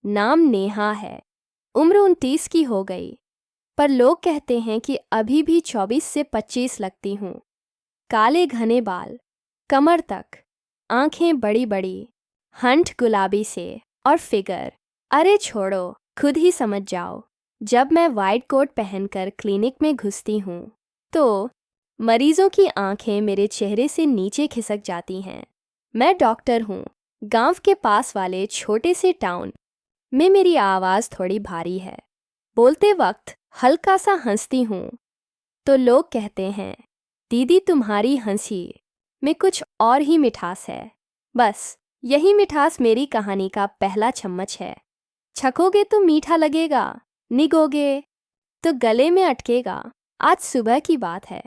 नाम नेहा है। उम्र 29 की हो गई, पर लोग कहते हैं कि अभी भी 24 से 25 लगती हूँ। काले घने बाल, कमर तक, आंखें बड़ी बड़ी, हंठ गुलाबी से, और फिगर, अरे छोड़ो, खुद ही समझ जाओ। जब मैं वाइट कोट पहनकर क्लिनिक में घुसती हूँ तो मरीजों की आंखें मेरे चेहरे से नीचे खिसक जाती हैं। मैं डॉक्टर हूँ। गांव के पास वाले छोटे से टाउन में मेरी आवाज़ थोड़ी भारी है। बोलते वक्त हल्का सा हंसती हूँ तो लोग कहते हैं, दीदी तुम्हारी हंसी में कुछ और ही मिठास है। बस यही मिठास मेरी कहानी का पहला चम्मच है। छकोगे तो मीठा लगेगा, निगोगे तो गले में अटकेगा। आज सुबह की बात है।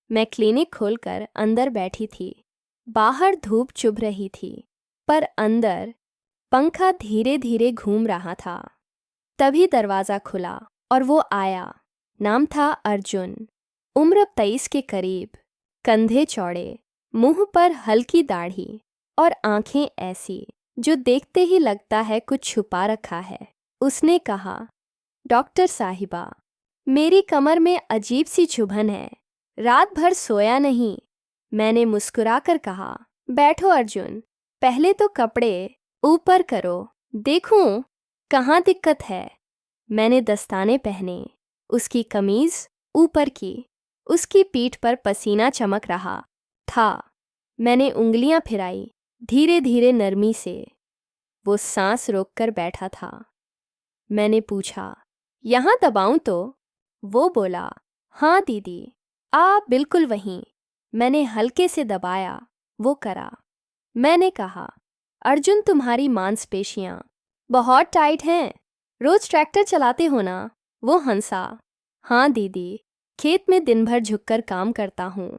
मैं क्लिनिक खोलकर अंदर बैठी थी। बाहर धूप चुभ रही थी, पर अंदर पंखा धीरे धीरे घूम रहा था। तभी दरवाज़ा खुला और वो आया। नाम था अर्जुन। उम्र 23 के करीब, कंधे चौड़े, मुंह पर हल्की दाढ़ी और आंखें ऐसी जो देखते ही लगता है कुछ छुपा रखा है। उसने कहा, डॉक्टर साहिबा, मेरी कमर में अजीब सी चुभन है, रात भर सोया नहीं। मैंने मुस्कुराकर कहा, बैठो अर्जुन, पहले तो कपड़े ऊपर करो, देखूं कहाँ दिक्कत है। मैंने दस्ताने पहने, उसकी कमीज ऊपर की। उसकी पीठ पर पसीना चमक रहा था। मैंने उंगलियां फिराई, धीरे धीरे नरमी से। वो सांस रोककर बैठा था। मैंने पूछा, यहाँ दबाऊं तो? वो बोला, हाँ दीदी, बिल्कुल वहीं। मैंने हल्के से दबाया। वो करा। मैंने कहा, अर्जुन तुम्हारी मांसपेशियां बहुत टाइट हैं, रोज ट्रैक्टर चलाते हो ना? वो हंसा, हाँ दीदी, खेत में दिन भर झुककर काम करता हूँ,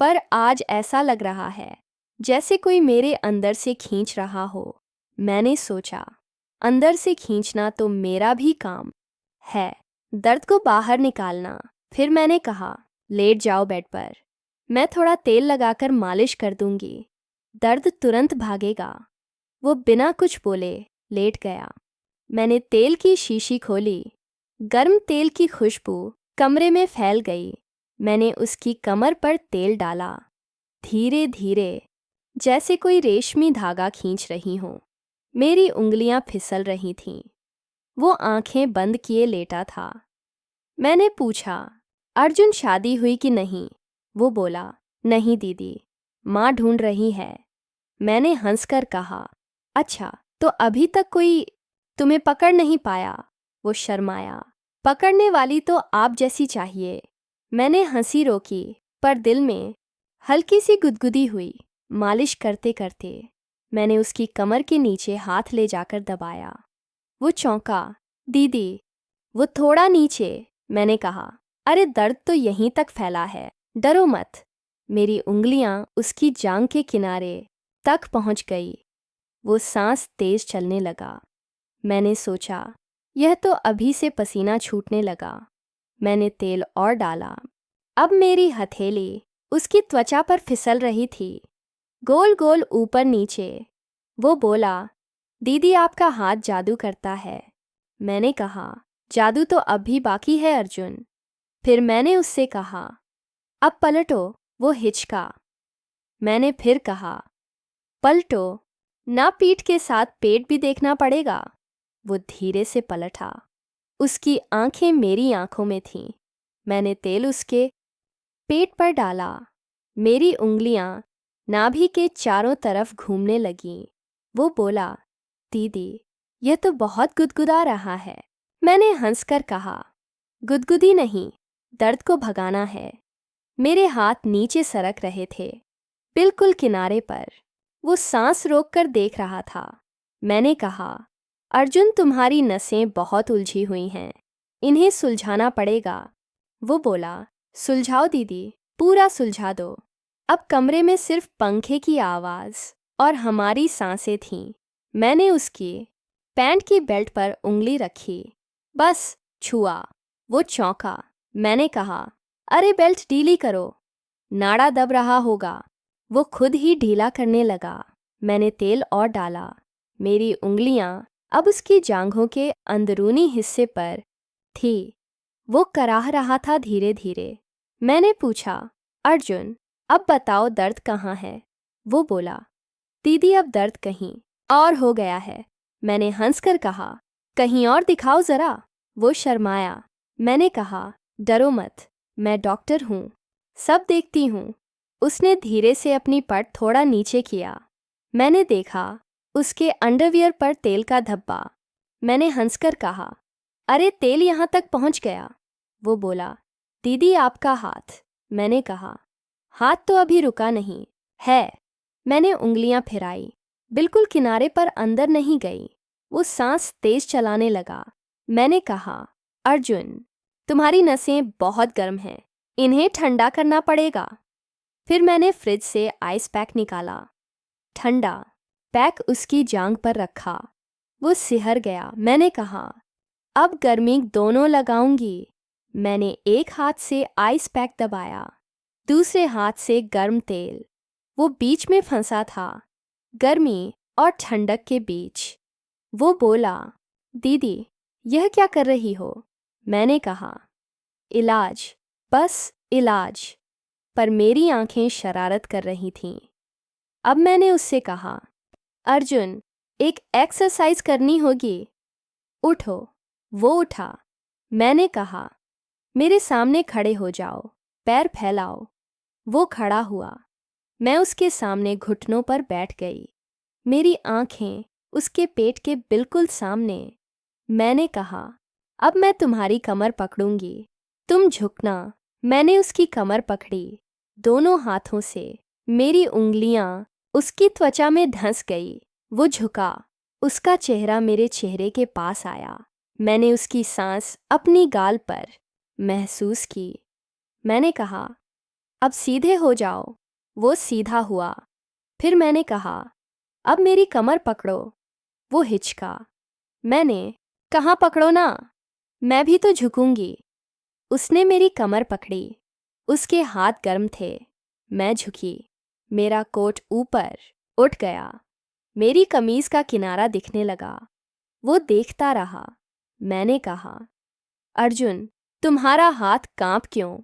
पर आज ऐसा लग रहा है जैसे कोई मेरे अंदर से खींच रहा हो। मैंने सोचा, अंदर से खींचना तो मेरा भी काम है, दर्द को बाहर निकालना। फिर मैंने कहा, लेट जाओ बेड पर, मैं थोड़ा तेल लगाकर मालिश कर दूंगी, दर्द तुरंत भागेगा। वो बिना कुछ बोले लेट गया। मैंने तेल की शीशी खोली। गर्म तेल की खुशबू कमरे में फैल गई। मैंने उसकी कमर पर तेल डाला, धीरे धीरे, जैसे कोई रेशमी धागा खींच रही हो। मेरी उंगलियां फिसल रही थीं। वो आंखें बंद किए लेटा था। मैंने पूछा, अर्जुन शादी हुई कि नहीं? वो बोला, नहीं दीदी, माँ ढूंढ रही है। मैंने हंसकर कहा, अच्छा, तो अभी तक कोई तुम्हें पकड़ नहीं पाया? वो शर्माया, पकड़ने वाली तो आप जैसी चाहिए। मैंने हंसी रोकी, पर दिल में हल्की सी गुदगुदी हुई। मालिश करते करते मैंने उसकी कमर के नीचे हाथ ले जाकर दबाया। वो चौंका, दीदी, वो थोड़ा नीचे। मैंने कहा, अरे दर्द तो यहीं तक फैला है, डरो मत। मेरी उंगलियां उसकी जांघ के किनारे तक पहुंच गई। वो सांस तेज चलने लगा। मैंने सोचा, यह तो अभी से पसीना छूटने लगा। मैंने तेल और डाला। अब मेरी हथेली उसकी त्वचा पर फिसल रही थी, गोल गोल ऊपर नीचे। वो बोला, दीदी आपका हाथ जादू करता है। मैंने कहा, जादू तो अब भी बाकी है अर्जुन। फिर मैंने उससे कहा, अब पलटो। वो हिचका। मैंने फिर कहा, पलटो ना, पीठ के साथ पेट भी देखना पड़ेगा। वो धीरे से पलटा। उसकी आंखें मेरी आंखों में थीं। मैंने तेल उसके पेट पर डाला। मेरी उंगलियां नाभि के चारों तरफ घूमने लगीं। वो बोला, दीदी, यह तो बहुत गुदगुदा रहा है। मैंने हंसकर कहा, गुदगुदी नहीं, दर्द को भगाना है। मेरे हाथ नीचे सरक रहे थे, बिल्कुल किनारे पर। वो सांस रोककर देख रहा था। मैंने कहा, अर्जुन तुम्हारी नसें बहुत उलझी हुई हैं, इन्हें सुलझाना पड़ेगा। वो बोला, सुलझाओ दीदी, पूरा सुलझा दो। अब कमरे में सिर्फ पंखे की आवाज़ और हमारी सांसें थीं। मैंने उसकी पैंट की बेल्ट पर उंगली रखी, बस छुआ। वो चौंका। मैंने कहा, अरे बेल्ट ढीली करो, नाड़ा दब रहा होगा। वो खुद ही ढीला करने लगा। मैंने तेल और डाला। मेरी उंगलियां अब उसकी जांघों के अंदरूनी हिस्से पर थी। वो कराह रहा था धीरे धीरे। मैंने पूछा, अर्जुन अब बताओ दर्द कहाँ है? वो बोला, दीदी अब दर्द कहीं और हो गया है। मैंने हंसकर कहा, कहीं और दिखाओ ज़रा। वो शर्माया। मैंने कहा, डरो मत, मैं डॉक्टर हूँ, सब देखती हूँ। उसने धीरे से अपनी पट थोड़ा नीचे किया। मैंने देखा उसके अंडरवियर पर तेल का धब्बा। मैंने हंसकर कहा, अरे तेल यहाँ तक पहुँच गया। वो बोला, दीदी आपका हाथ। मैंने कहा, हाथ तो अभी रुका नहीं है। मैंने उंगलियां फिराई, बिल्कुल किनारे पर अंदर नहीं गई। वो सांस तेज चलाने लगा। मैंने कहा, अर्जुन तुम्हारी नसें बहुत गर्म हैं, इन्हें ठंडा करना पड़ेगा। फिर मैंने फ्रिज से आइस पैक निकाला। ठंडा पैक उसकी जांघ पर रखा। वो सिहर गया। मैंने कहा, अब गर्मी दोनों लगाऊंगी। मैंने एक हाथ से आइस पैक दबाया, दूसरे हाथ से गर्म तेल। वो बीच में फंसा था, गर्मी और ठंडक के बीच। वो बोला, दीदी यह क्या कर रही हो? मैंने कहा, इलाज, बस इलाज। पर मेरी आंखें शरारत कर रही थीं। अब मैंने उससे कहा, अर्जुन एक एक्सरसाइज करनी होगी, उठो। वो उठा। मैंने कहा, मेरे सामने खड़े हो जाओ, पैर फैलाओ। वो खड़ा हुआ। मैं उसके सामने घुटनों पर बैठ गई, मेरी आंखें उसके पेट के बिल्कुल सामने। मैंने कहा, अब मैं तुम्हारी कमर पकड़ूंगी, तुम झुकना। मैंने उसकी कमर पकड़ी दोनों हाथों से। मेरी उंगलियां उसकी त्वचा में धंस गई। वो झुका, उसका चेहरा मेरे चेहरे के पास आया। मैंने उसकी सांस अपनी गाल पर महसूस की। मैंने कहा, अब सीधे हो जाओ। वो सीधा हुआ। फिर मैंने कहा, अब मेरी कमर पकड़ो। वो हिचका। मैंने कहा, पकड़ो ना, मैं भी तो झुकूंगी। उसने मेरी कमर पकड़ी। उसके हाथ गर्म थे। मैं झुकी। मेरा कोट ऊपर उठ गया। मेरी कमीज का किनारा दिखने लगा। वो देखता रहा। मैंने कहा, अर्जुन तुम्हारा हाथ कांप क्यों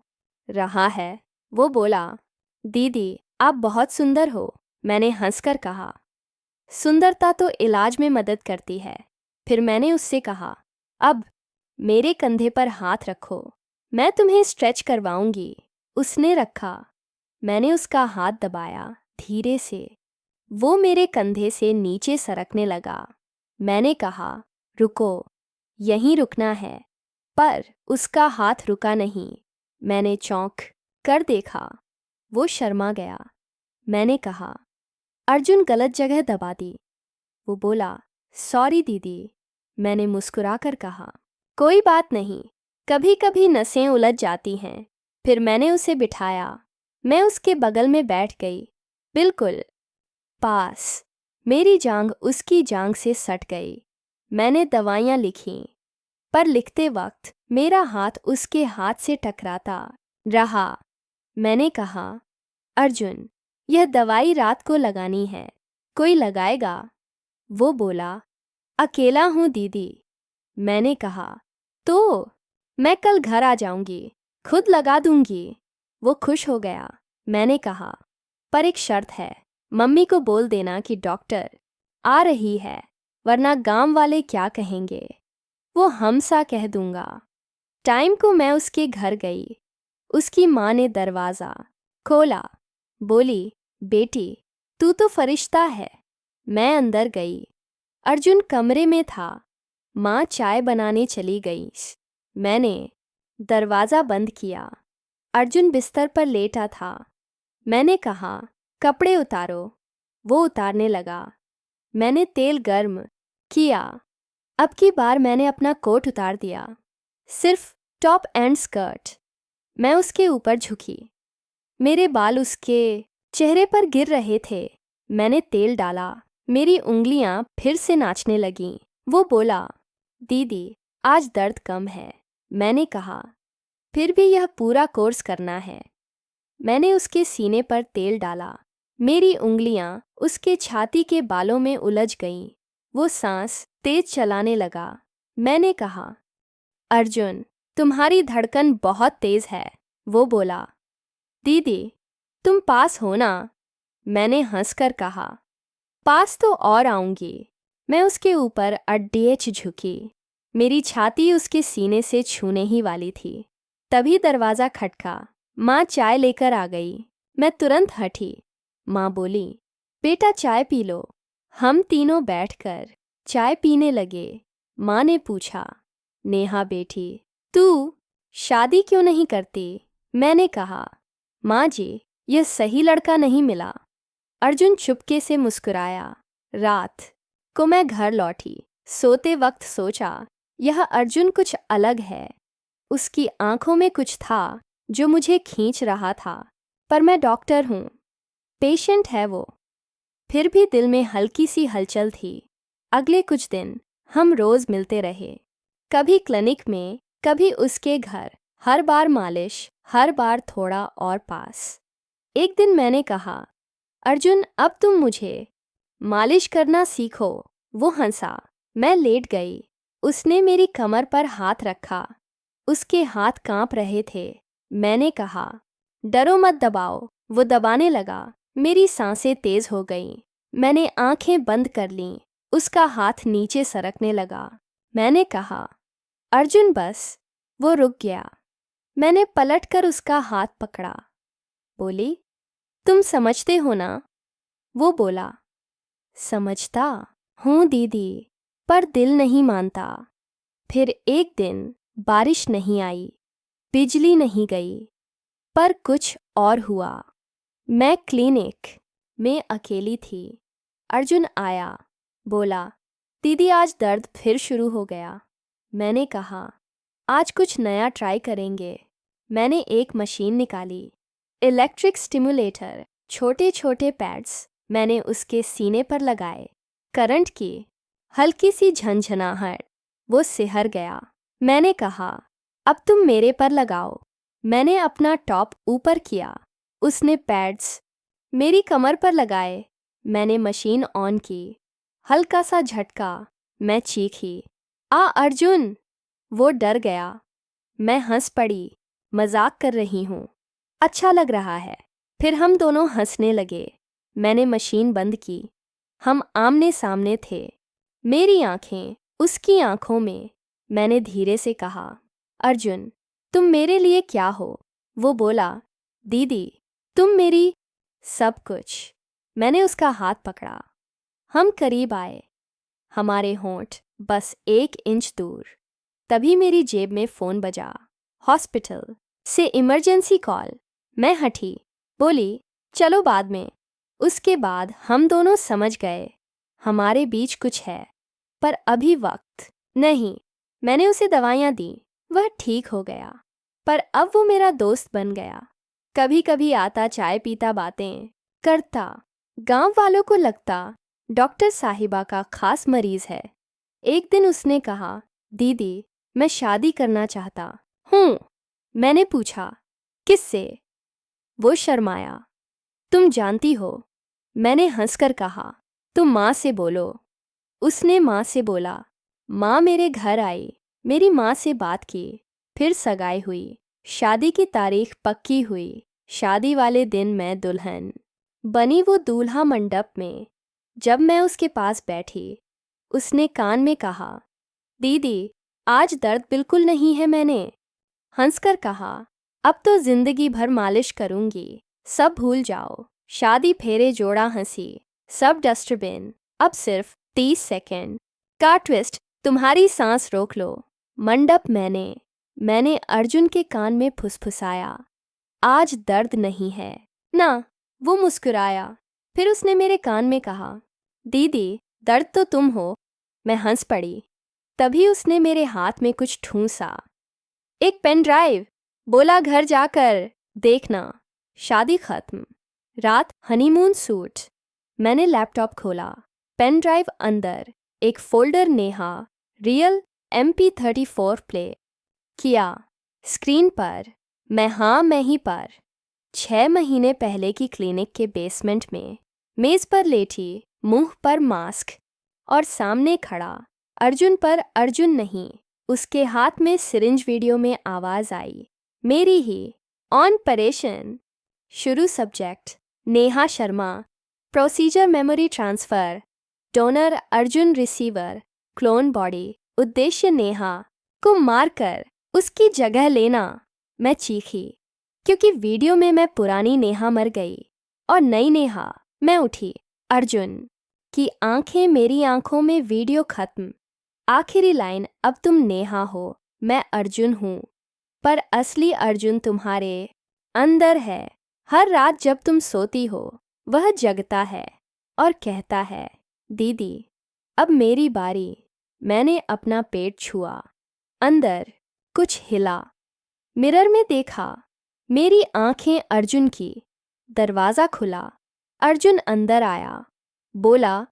रहा है? वो बोला, दीदी आप बहुत सुंदर हो। मैंने हंसकर कहा, सुंदरता तो इलाज में मदद करती है। फिर मैंने उससे कहा, अब मेरे कंधे पर हाथ रखो, मैं तुम्हें स्ट्रेच करवाऊंगी। उसने रखा। मैंने उसका हाथ दबाया धीरे से। वो मेरे कंधे से नीचे सरकने लगा। मैंने कहा, रुको, यहीं रुकना है। पर उसका हाथ रुका नहीं। मैंने चौंक कर देखा। वो शर्मा गया। मैंने कहा, अर्जुन गलत जगह दबा दी। वो बोला, सॉरी दीदी। मैंने मुस्कुराकर कहा, कोई बात नहीं, कभी कभी नसें उलझ जाती हैं। फिर मैंने उसे बिठाया। मैं उसके बगल में बैठ गई, बिल्कुल पास। मेरी जांघ उसकी जांघ से सट गई। मैंने दवाइयाँ लिखीं, पर लिखते वक्त मेरा हाथ उसके हाथ से टकराता रहा। मैंने कहा, अर्जुन यह दवाई रात को लगानी है, कोई लगाएगा? वो बोला, अकेला हूँ दीदी। मैंने कहा, तो मैं कल घर आ जाऊंगी, खुद लगा दूंगी। वो खुश हो गया। मैंने कहा, पर एक शर्त है, मम्मी को बोल देना कि डॉक्टर आ रही है, वरना गांव वाले क्या कहेंगे। वो हमसा कह दूंगा। टाइम को मैं उसके घर गई। उसकी माँ ने दरवाज़ा खोला, बोली, बेटी तू तो फरिश्ता है। मैं अंदर गई। अर्जुन कमरे में था। माँ चाय बनाने चली गई। मैंने दरवाज़ा बंद किया। अर्जुन बिस्तर पर लेटा था। मैंने कहा, कपड़े उतारो। वो उतारने लगा। मैंने तेल गर्म किया। अब की बार मैंने अपना कोट उतार दिया, सिर्फ टॉप एंड स्कर्ट। मैं उसके ऊपर झुकी। मेरे बाल उसके चेहरे पर गिर रहे थे। मैंने तेल डाला। मेरी उंगलियां फिर से नाचने लगीं। वो बोला, दीदी आज दर्द कम है। मैंने कहा, फिर भी यह पूरा कोर्स करना है। मैंने उसके सीने पर तेल डाला। मेरी उंगलियां उसके छाती के बालों में उलझ गईं। वो सांस तेज चलाने लगा। मैंने कहा, अर्जुन, तुम्हारी धड़कन बहुत तेज है। वो बोला, दीदी, तुम पास हो ना? मैंने हंसकर कहा, पास तो और आऊंगी। मैं उसके ऊपर अड्डेच झुकी। मेरी छाती उसके सीने से छूने ही वाली थी। तभी दरवाज़ा खटका। माँ चाय लेकर आ गई। मैं तुरंत हटी। माँ बोली, बेटा चाय पी लो। हम तीनों बैठकर चाय पीने लगे। माँ ने पूछा, नेहा बेटी, तू शादी क्यों नहीं करती? मैंने कहा, माँ जी, यह सही लड़का नहीं मिला। अर्जुन चुपके से मुस्कुराया। रात को मैं घर लौटी। सोते वक्त सोचा, यह अर्जुन कुछ अलग है। उसकी आंखों में कुछ था जो मुझे खींच रहा था। पर मैं डॉक्टर हूँ, पेशेंट है वो। फिर भी दिल में हल्की सी हलचल थी। अगले कुछ दिन हम रोज़ मिलते रहे, कभी क्लिनिक में, कभी उसके घर। हर बार मालिश, हर बार थोड़ा और पास। एक दिन मैंने कहा, अर्जुन, अब तुम मुझे मालिश करना सीखो। वो हंसा। मैं लेट गई। उसने मेरी कमर पर हाथ रखा। उसके हाथ कांप रहे थे। मैंने कहा, डरो मत, दबाओ। वो दबाने लगा। मेरी सांसें तेज हो गईं। मैंने आंखें बंद कर लीं। उसका हाथ नीचे सरकने लगा। मैंने कहा, अर्जुन बस। वो रुक गया। मैंने पलटकर उसका हाथ पकड़ा। बोली, तुम समझते हो ना? वो बोला, समझता हूँ दीदी, पर दिल नहीं मानता। फिर एक दिन बारिश नहीं आई, बिजली नहीं गई, पर कुछ और हुआ। मैं क्लिनिक में अकेली थी। अर्जुन आया, बोला, दीदी आज दर्द फिर शुरू हो गया। मैंने कहा, आज कुछ नया ट्राई करेंगे। मैंने एक मशीन निकाली, इलेक्ट्रिक स्टिमुलेटर। छोटे छोटे पैड्स मैंने उसके सीने पर लगाए। करंट की हल्की सी झंझनाहट। वो सिहर गया। मैंने कहा, अब तुम मेरे पर लगाओ। मैंने अपना टॉप ऊपर किया। उसने पैड्स मेरी कमर पर लगाए। मैंने मशीन ऑन की। हल्का सा झटका। मैं चीखी, आ अर्जुन! वो डर गया। मैं हंस पड़ी, मजाक कर रही हूँ, अच्छा लग रहा है। फिर हम दोनों हंसने लगे। मैंने मशीन बंद की। हम आमने सामने थे, मेरी आंखें उसकी आंखों में। मैंने धीरे से कहा, अर्जुन, तुम मेरे लिए क्या हो? वो बोला, दीदी, तुम मेरी सब कुछ। मैंने उसका हाथ पकड़ा। हम करीब आए, हमारे होंठ बस 1 इंच दूर। तभी मेरी जेब में फ़ोन बजा। हॉस्पिटल से इमरजेंसी कॉल। मैं हटी, बोली, चलो बाद में। उसके बाद हम दोनों समझ गए हमारे बीच कुछ है, पर अभी वक्त नहीं। मैंने उसे दवाइयाँ दी, वह ठीक हो गया। पर अब वो मेरा दोस्त बन गया। कभी कभी आता, चाय पीता, बातें करता। गांव वालों को लगता डॉक्टर साहिबा का खास मरीज है। एक दिन उसने कहा, दीदी, मैं शादी करना चाहता हूँ। मैंने पूछा, किससे? वो शर्माया। तुम जानती हो। मैंने हंसकर कहा, तुम माँ से बोलो। उसने माँ से बोला। माँ मेरे घर आई, मेरी माँ से बात की। फिर सगाई हुई, शादी की तारीख पक्की हुई। शादी वाले दिन मैं दुल्हन बनी। वो दूल्हा मंडप में जब मैं उसके पास बैठी, उसने कान में कहा, दीदी, आज दर्द बिल्कुल नहीं है। मैंने हंसकर कहा, अब तो जिंदगी भर मालिश करूंगी। सब भूल जाओ, शादी, फेरे, जोड़ा, हंसी, सब डस्टबिन। अब सिर्फ 30 सेकंड का ट्विस्ट, तुम्हारी सांस रोक लो। मंडप मैंने अर्जुन के कान में फुसफुसाया, आज दर्द नहीं है ना। वो मुस्कुराया। फिर उसने मेरे कान में कहा, दीदी, दर्द तो तुम हो। मैं हंस पड़ी। तभी उसने मेरे हाथ में कुछ ठूंसा, एक पेन ड्राइव। बोला, घर जाकर देखना। शादी खत्म। रात, हनीमून सूट। मैंने लैपटॉप खोला, पेन ड्राइव अंदर, एक folder, Neha real MP34 play किया। स्क्रीन पर मैं ही पर 6 महीने पहले की क्लिनिक के बेसमेंट में, मेज पर लेटी, मुंह पर मास्क और सामने खड़ा अर्जुन पर अर्जुन नहीं, उसके हाथ में सिरिंज। वीडियो में आवाज़ आई, मेरी ही। ऑन परेशन शुरू। Subject Neha Sharma. Procedure memory transfer. Donor Arjun. Receiver clone body. उद्देश्य नेहा को मारकर उसकी जगह लेना। मैं चीखी क्योंकि वीडियो में मैं पुरानी नेहा मर गई और नई नेहा। मैं उठी। अर्जुन की आंखें मेरी आंखों में। वीडियो खत्म। आखिरी लाइन, अब तुम नेहा हो, मैं अर्जुन हूँ, पर असली अर्जुन तुम्हारे अंदर है। हर रात जब तुम सोती हो वह जगता है और कहता है, दीदी अब मेरी बारी। मैंने अपना पेट छुआ, अंदर कुछ हिला। मिरर में देखा, मेरी आंखें अर्जुन की। दरवाज़ा खुला, अर्जुन अंदर आया, बोला,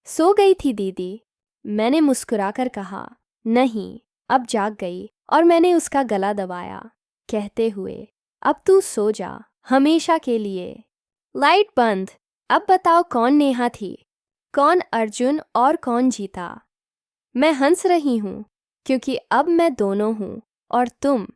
सो गई थी दीदी। मैंने मुस्कुराकर कहा, नहीं, अब जाग गई। और मैंने उसका गला दबाया, कहते हुए, अब तू सो जा, हमेशा के लिए। लाइट बंद। अब बताओ कौन नेहा थी, कौन अर्जुन और कौन जीता। मैं हंस रही हूँ क्योंकि अब मैं दोनों हूँ और तुम